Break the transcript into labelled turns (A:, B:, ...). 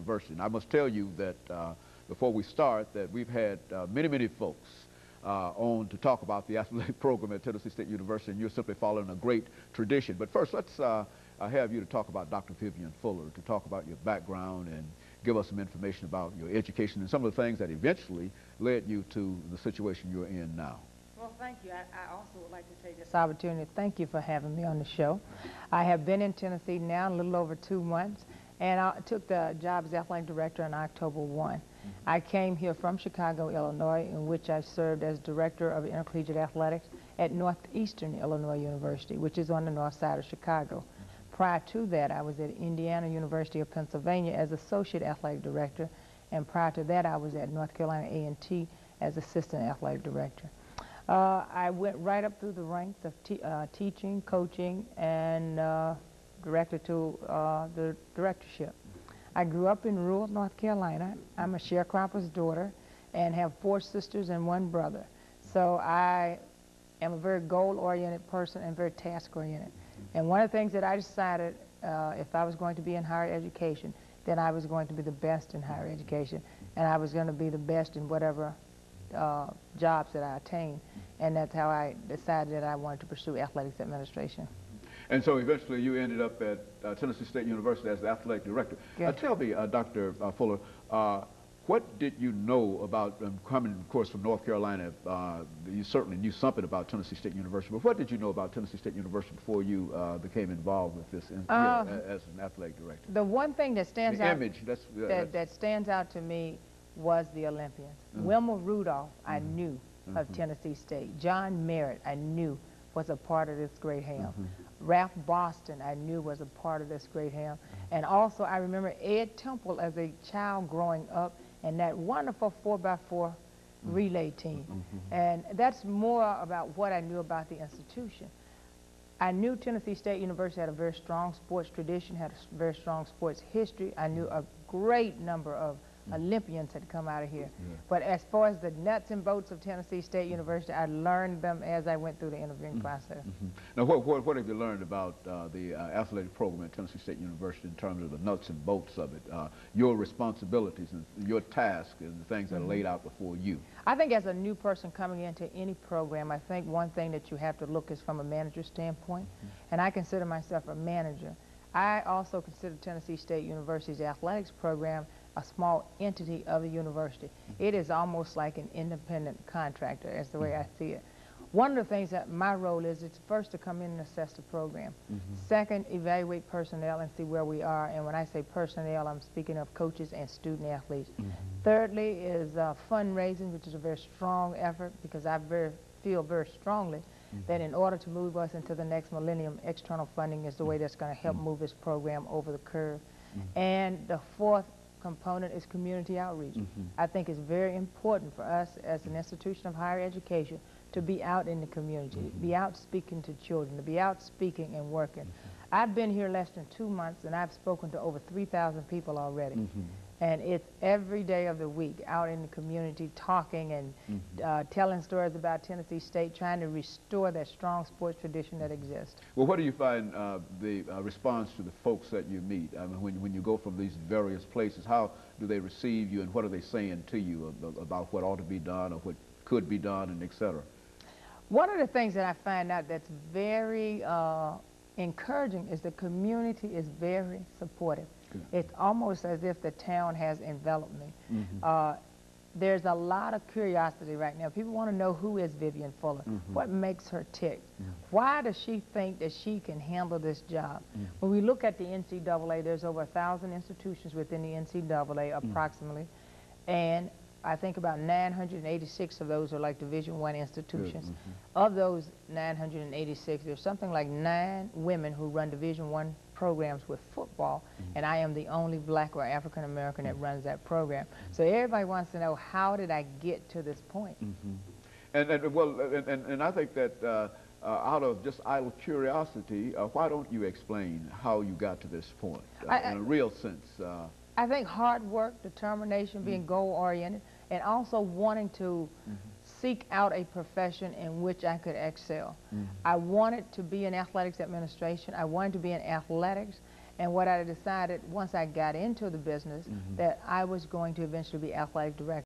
A: University. And I must tell you that before we start, that we've had many folks on to talk about the athletic program at Tennessee State University, and you're simply following a great tradition. But first, let's have you to talk about Dr. VFuller, to talk about your background and give us some information about your education and some of the things that eventually led you to the situation you're in now.
B: Well, thank you. I also would like to take this opportunity to thank you for having me on the show. I have been in Tennessee now a little over 2 months, and I took the job as athletic director on October 1. I came here from Chicago, Illinois, in which I served as director of intercollegiate athletics at Northeastern Illinois University, which is on the north side of Chicago. Prior to that, I was at Indiana University of Pennsylvania as associate athletic director, and prior to that, I was at North Carolina A&T as assistant athletic director. I went right up through the ranks of teaching, coaching, and director to the directorship. I grew up in rural North Carolina. I'm a sharecropper's daughter and have 4 sisters and 1 brother. So I am a very goal-oriented person and very task-oriented. And one of the things that I decided, if I was going to be in higher education, then I was going to be the best in higher education, and I was going to be the best in whatever jobs that I attained. And that's how I decided that I wanted to pursue athletics administration.
A: And so eventually you ended up at Tennessee State University as the athletic director.
B: Yes.
A: Tell me, Dr. Fuller, what did you know about, coming, of course, from North Carolina, you certainly knew something about Tennessee State University, but what did you know about Tennessee State University before you became involved with this as an athletic director?
B: The one thing that stands out,
A: image,
B: that stands out to me was the Olympians. Wilma Rudolph, I knew of Tennessee State. John Merritt, I knew was a part of this great ham. Ralph Boston, I knew was a part of this great ham. And also, I remember Ed Temple as a child growing up, and that wonderful 4x4 relay team. And that's more about what I knew about the institution. I knew Tennessee State University had a very strong sports tradition, had a very strong sports history. I knew a great number of Olympians had come out of here. But as far as the nuts and bolts of Tennessee State University, I learned them as I went through the interviewing process.
A: Now, what have you learned about the athletic program at Tennessee State University in terms of the nuts and bolts of it, your responsibilities and your tasks and the things that are laid out before you?
B: I think as a new person coming into any program, I think one thing that you have to look is from a manager standpoint, and I consider myself a manager. I also consider Tennessee State University's athletics program a small entity of the university. It is almost like an independent contractor, is the way I see it. One of the things that my role is first to come in and assess the program. Second, evaluate personnel and see where we are. And when I say personnel, I'm speaking of coaches and student athletes. Thirdly is fundraising, which is a very strong effort, because I feel very strongly that in order to move us into the next millennium, external funding is the way that's going to help move this program over the curve. And the fourth component is community outreach. I think it's very important for us as an institution of higher education to be out in the community, be out speaking to children, to be out speaking and working. I've been here less than 2 months, and I've spoken to over 3,000 people already. And it's every day of the week out in the community talking and telling stories about Tennessee State, trying to restore that strong sports tradition that exists.
A: Well, what do you find the response to the folks that you meet? I mean, when you go from these various places, how do they receive you, and what are they saying to you about what ought to be done or what could be done, and et cetera?
B: One of the things that I find out that's very encouraging is the community is very supportive. It's almost as if the town has enveloped me. There's a lot of curiosity right now. People want to know, who is Vivian Fuller? What makes her tick? Why does she think that she can handle this job? When we look at the NCAA, there's over 1,000 institutions within the NCAA approximately, and I think about 986 of those are like Division I institutions. Of those 986, there's something like 9 women who run Division I programs with football, and I am the only black or African American that runs that program. So everybody wants to know, how did I get to this point?
A: And I think that out of just idle curiosity, why don't you explain how you got to this point in a real sense?
B: I think hard work, determination, being goal-oriented, and also wanting to seek out a profession in which I could excel. I wanted to be in athletics administration. I wanted to be in athletics, And what I decided once I got into the business, that I was going to eventually be athletic director.